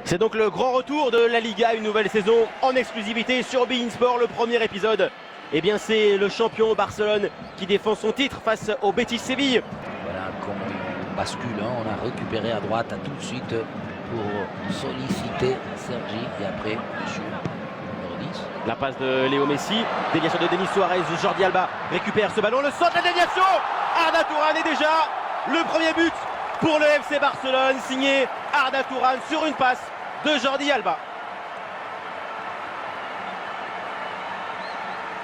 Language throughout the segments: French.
C'est donc le grand retour de la Liga, une nouvelle saison en exclusivité sur beIN Sport. Le premier épisode, eh bien c'est le champion Barcelone qui défend son titre face au Betis Séville. Voilà comment on bascule, hein. On a récupéré à droite à tout de suite pour solliciter Sergi et après monsieur numéro 10. La passe de Léo Messi, déviation de Denis Suarez, Jordi Alba récupère ce ballon, le centre, la déviation, Arda Turan est déjà le premier but pour le FC Barcelone, signé Arda Turan sur une passe de Jordi Alba.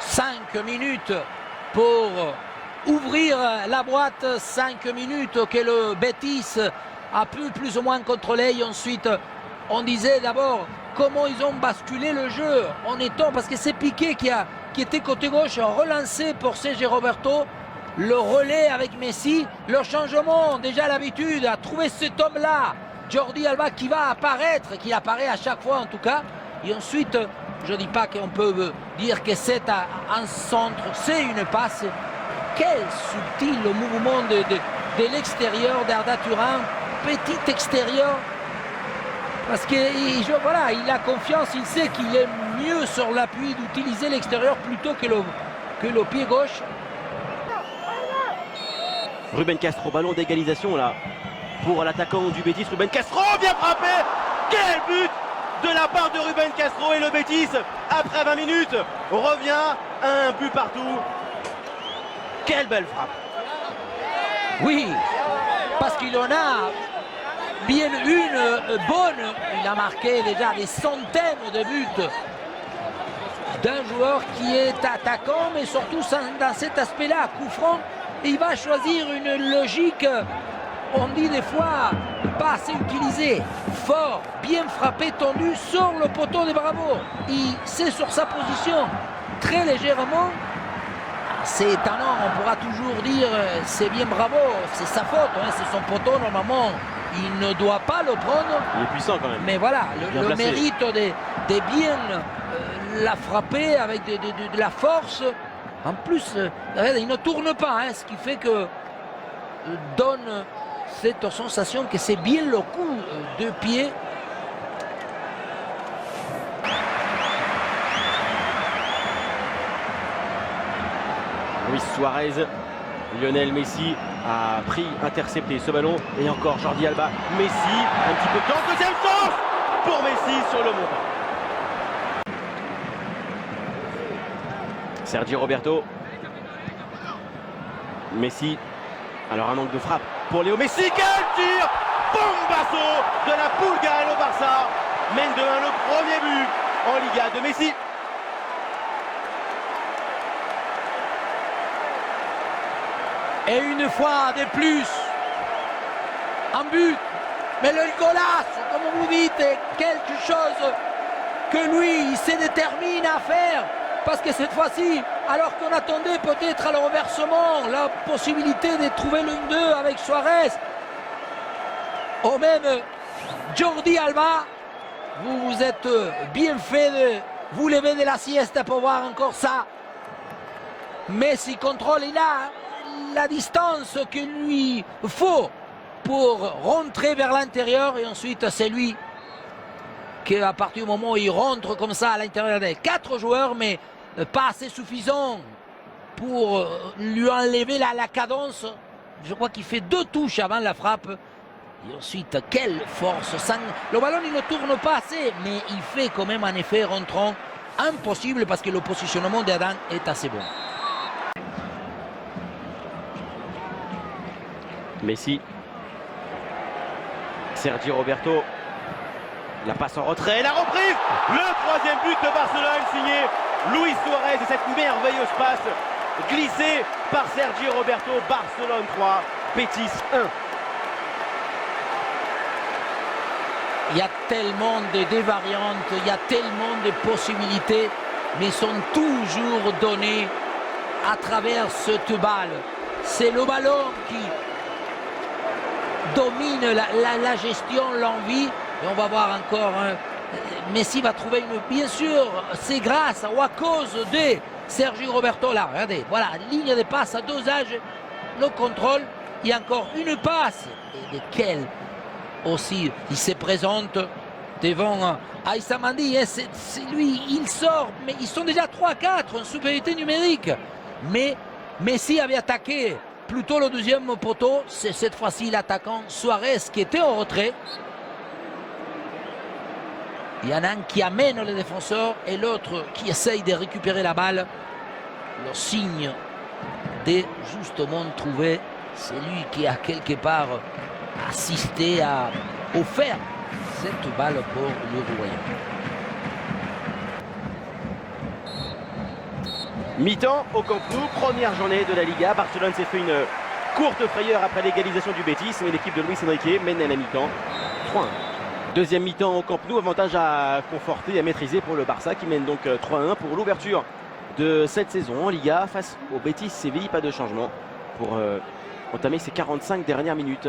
5 minutes pour ouvrir la boîte, 5 minutes que le Betis a pu plus ou moins contrôler. Et ensuite, on disait d'abord comment ils ont basculé le jeu en étant, parce que c'est Piqué qui était côté gauche, relancé pour Sergi Roberto. Le relais avec Messi, le changement, déjà l'habitude à trouver cet homme-là, Jordi Alba, qui va apparaître, qui apparaît à chaque fois en tout cas. Et ensuite, je ne dis pas qu'on peut dire que c'est un centre, c'est une passe. Quel subtil le mouvement de l'extérieur d'Arda Turan, petit extérieur. Parce que voilà, il a confiance, il sait qu'il est mieux sur l'appui d'utiliser l'extérieur plutôt que le pied gauche. Ruben Castro, ballon d'égalisation là pour l'attaquant du Betis, Ruben Castro, bien frappé. Quel but de la part de Ruben Castro, et le Betis, après 20 minutes, revient à un but partout. Quelle belle frappe. Oui, parce qu'il en a bien une bonne. Il a marqué déjà des centaines de buts d'un joueur qui est attaquant, mais surtout dans cet aspect-là, coup franc. Il va choisir une logique, on dit des fois, pas assez utilisée. Fort, bien frappé, tendu sur le poteau de Bravo. Il sait sur sa position, très légèrement. C'est étonnant, on pourra toujours dire c'est bien Bravo, c'est sa faute, hein, c'est son poteau, normalement. Il ne doit pas le prendre. Il est puissant quand même. Mais voilà, le mérite de bien la frapper avec de la force. En plus, il ne tourne pas, hein, ce qui fait que donne cette sensation que c'est bien le coup de pied. Luis Suarez, Lionel Messi a intercepté ce ballon, et encore Jordi Alba, Messi, un petit peu de temps, deuxième chance pour Messi sur le montant. Sergi Roberto, Messi, alors un angle de frappe pour Léo Messi, quel tir, bombasso de la Pulga au Barça, mène de 1 le premier but en Liga de Messi. Et une fois de plus, un but, mais le golasso, comme vous dites, est quelque chose que lui, il se détermine à faire. Parce que cette fois-ci, alors qu'on attendait peut-être à le renversement, la possibilité de trouver le 1-2 avec Suarez, ou même Jordi Alba, vous vous êtes bien fait de vous lever de la sieste pour voir encore ça. Messi contrôle, il a la distance qu'il lui faut pour rentrer vers l'intérieur, et ensuite c'est lui qui, à partir du moment où il rentre comme ça à l'intérieur des 4 joueurs, mais pas assez suffisant pour lui enlever la cadence. Je crois qu'il fait 2 touches avant la frappe. Et ensuite, quelle force. Le ballon, il ne tourne pas assez, mais il fait quand même un effet rentrant impossible, parce que le positionnement d'Adam est assez bon. Messi, Sergi Roberto, la passe en retrait, la reprise, le 3e but de Barcelone signé Luis Suarez, et cette merveilleuse passe glissée par Sergi Roberto. Barcelone 3, Betis 1. Il y a tellement de variantes, il y a tellement de possibilités, mais sont toujours données à travers cette balle. C'est le ballon qui domine la gestion, l'envie. Et on va voir encore, hein, Messi va trouver une... Bien sûr, c'est grâce ou à cause de Sergi Roberto. Là, regardez, voilà, ligne de passe à dosage, le contrôle. Il y a encore une passe. Et de quelle aussi il se présente devant Aïssa Mandi. C'est lui, il sort, mais ils sont déjà 3-4 en supériorité numérique. Mais Messi avait attaqué plutôt le deuxième poteau. C'est cette fois-ci l'attaquant Suarez qui était en retrait. Il y en a un qui amène les défenseurs et l'autre qui essaye de récupérer la balle. Le signe de justement trouver celui qui a quelque part assisté à offrir cette balle pour l'Uruguay. Mi-temps au Camp Nou, première journée de la Liga. Barcelone s'est fait une courte frayeur après l'égalisation du Betis, mais l'équipe de Luis Enrique mène à la mi-temps 3-1. Deuxième mi-temps au Camp Nou, avantage à conforter et à maîtriser pour le Barça qui mène donc 3-1 pour l'ouverture de cette saison en Liga face au Betis Séville. Pas de changement pour entamer ces 45 dernières minutes.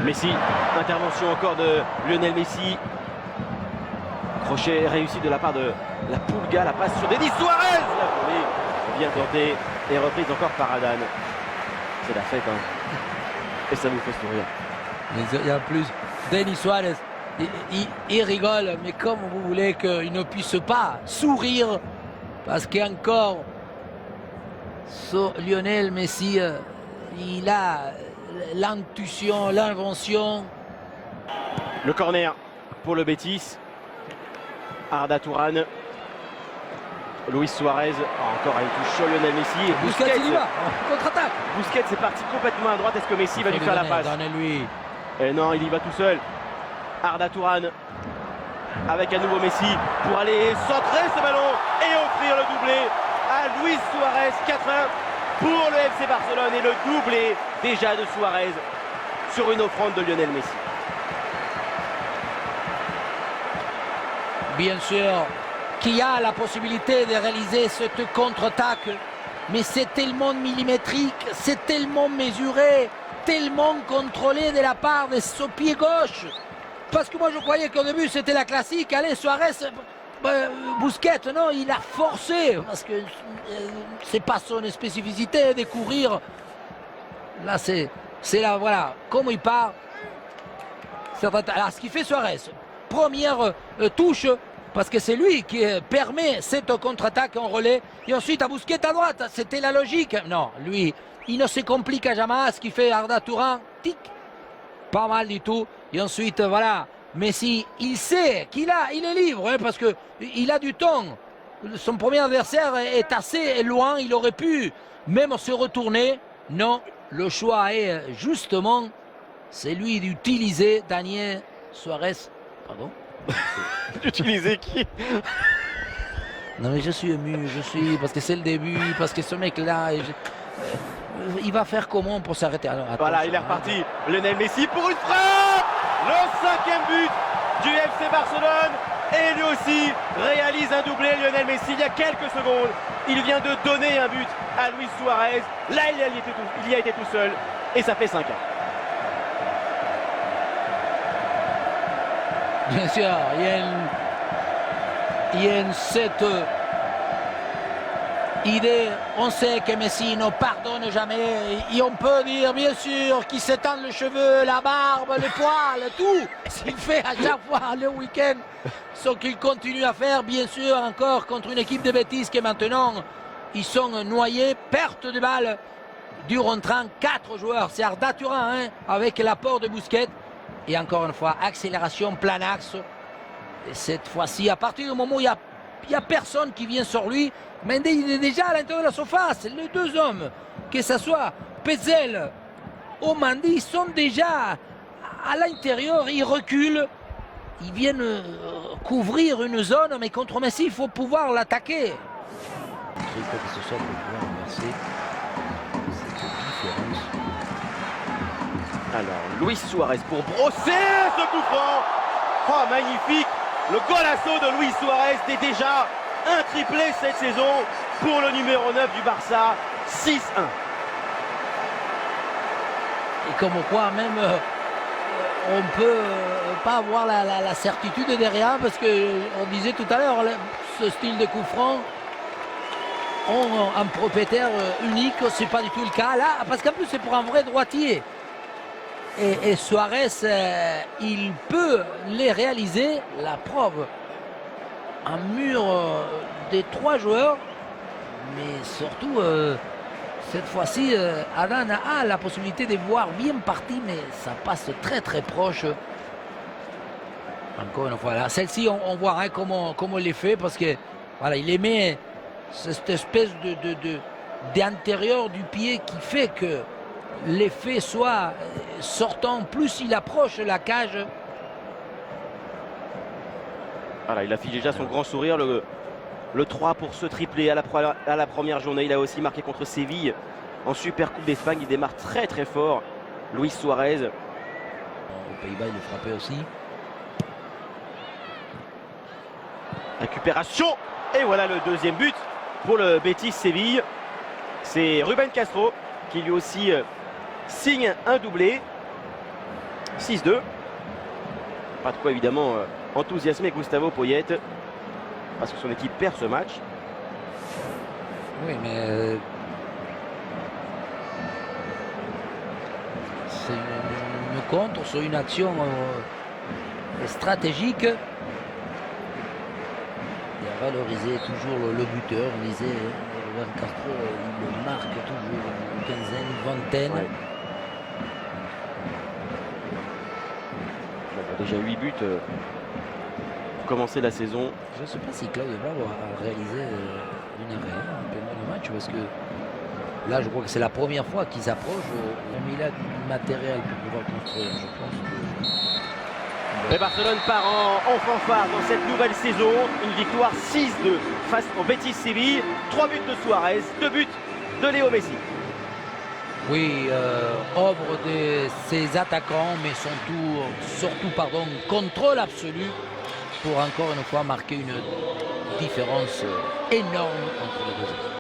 Messi, intervention encore de Lionel Messi. Crochet réussi de la part de la Pulga, la passe sur Denis Suarez. La volée bien tentée et reprise encore par Adan. C'est la fête, hein. Et ça vous fait sourire. Mais il y a plus. Denis Suarez, il rigole, mais comme vous voulez qu'il ne puisse pas sourire, parce qu'encore, Lionel Messi, il a l'intuition, l'invention. Le corner pour le Betis. Arda Turan. Luis Suarez, encore une touche sur Lionel Messi. Busquets, il y va, contre-attaque. Busquets est parti complètement à droite. Est-ce que Messi va lui faire la passe? Donnez-lui. Et non, il y va tout seul. Arda Turan avec à nouveau Messi pour aller centrer ce ballon et offrir le doublé à Luis Suarez. 4-1 pour le FC Barcelone et le doublé déjà de Suarez sur une offrande de Lionel Messi. Bien sûr qu'il y a la possibilité de réaliser cette contre-attaque, mais c'est tellement millimétrique, c'est tellement mesuré, tellement contrôlé de la part de ce pied gauche. Parce que moi je croyais qu'au début c'était la classique, allez Suarez, Busquets, non, il a forcé, parce que c'est pas son spécificité de courir. Là c'est là, voilà, comme il part. Alors ce qui fait Suarez, première touche, parce que c'est lui qui permet cette contre-attaque en relais. Et ensuite à Busquets à droite, c'était la logique. Non, lui, il ne se complique jamais. Ce qui fait Arda Turan, tic, pas mal du tout. Et ensuite, voilà, Messi, il sait qu'il est libre, hein, parce qu'il a du temps. Son premier adversaire est assez loin, il aurait pu même se retourner. Non, le choix est justement celui d'utiliser Daniel Suarez. Pardon? D'utiliser qui? Non mais je suis ému, parce que c'est le début, parce que ce mec-là, il va faire comment pour s'arrêter? Alors, voilà, il est reparti. Lionel Messi pour une frappe. Le 5e but du FC Barcelone. Et lui aussi réalise un doublé. Lionel Messi, il y a quelques secondes, il vient de donner un but à Luis Suarez. Là, il y a été tout seul. Et ça fait 5-1. Bien sûr, il y a cette idée. On sait que Messi ne pardonne jamais. Et on peut dire, bien sûr, qu'il s'étend les cheveux, la barbe, les poils, tout. S'il fait à chaque fois le week-end ce qu'il continue à faire, bien sûr, encore contre une équipe de Betis qui maintenant, ils sont noyés. Perte de balle du rentrant. 4 joueurs. C'est Arda Turan, hein, avec l'apport de Busquets. Et encore une fois, accélération, plein axe. Et cette fois-ci, à partir du moment où il n'y a personne qui vient sur lui, Mendy il est déjà à l'intérieur de la surface. Les deux hommes, que ce soit Petzl ou Mendy, sont déjà à l'intérieur. Ils reculent. Ils viennent couvrir une zone, mais contre Messi, il faut pouvoir l'attaquer. Alors, Luis Suarez pour brosser ce coup franc. Oh, magnifique. Le golasso de Luis Suarez est déjà un triplé cette saison pour le numéro 9 du Barça. 6-1. Et comme quoi, même, on peut pas avoir la certitude derrière, parce qu'on disait tout à l'heure, ce style de coup franc, ont un propriétaire unique. C'est pas du tout le cas là, parce qu'en plus c'est pour un vrai droitier. Et Suarez, il peut les réaliser. La preuve, un mur des 3 joueurs, mais surtout cette fois-ci, Adan a la possibilité de voir bien parti, mais ça passe très très proche. Encore une fois, là, celle-ci, on voit hein, comment il les fait, parce que voilà, il émet cette espèce d'intérieur du pied qui fait que l'effet soit sortant, plus il approche la cage. Voilà, il affiche déjà son grand sourire, le 3 pour ce triplé à la première journée. Il a aussi marqué contre Séville en Super Coupe d'Espagne. Il démarre très très fort, Luis Suarez. Aux Pays-Bas, il le frappait aussi. Récupération, et voilà le deuxième but pour le Betis Séville. C'est Ruben Castro qui lui aussi signe un doublé. 6-2. Pas de quoi évidemment enthousiasmer Gustavo Poyet, parce que son équipe perd ce match. Oui, mais c'est une contre sur une action stratégique. Il a valorisé toujours le buteur. On disait, Ruben Castro, il marque toujours une quinzaine, une vingtaine. Ouais. Il a déjà 8 buts pour commencer la saison. Je ne sais pas si Claudio Bravo a réalisé une arrêt un peu moins de match, parce que là je crois que c'est la première fois qu'ils s'approchent. Mais il a du matériel pour pouvoir construire, je pense que... Et Barcelone part en fanfare dans cette nouvelle saison. Une victoire 6-2 face au Betis Séville. 3 buts de Suarez, 2 buts de Léo Messi. Oui, œuvre de ses attaquants, mais surtout contrôle absolu pour encore une fois marquer une différence énorme entre les deux équipes.